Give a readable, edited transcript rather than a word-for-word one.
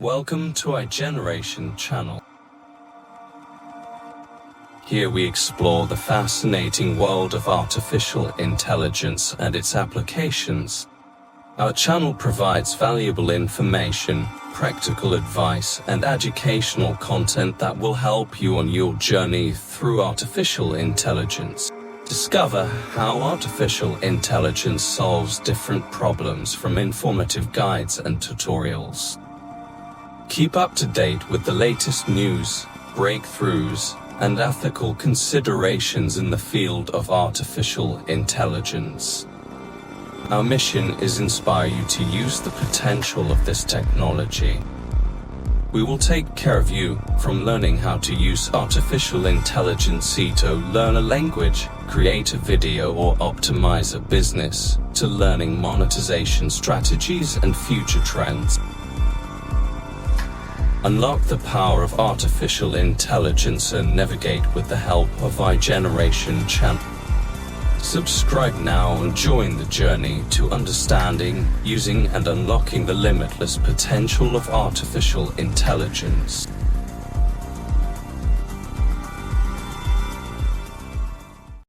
Welcome to our Generation channel. Here we explore the fascinating world of artificial intelligence and its applications. Our channel provides valuable information, practical advice, and educational content that will help you on your journey through artificial intelligence. Discover how artificial intelligence solves different problems from informative guides and tutorials. Keep up to date with the latest news, breakthroughs, and ethical considerations in the field of artificial intelligence. Our mission is to inspire you to use the potential of this technology. We will take care of you from learning how to use artificial intelligence to learn a language, create a video, or optimize a business, to learning monetization strategies and future trends. Unlock the power of artificial intelligence and navigate with the help of our Generation channel. Subscribe now and join the journey to understanding, using, and unlocking the limitless potential of artificial intelligence.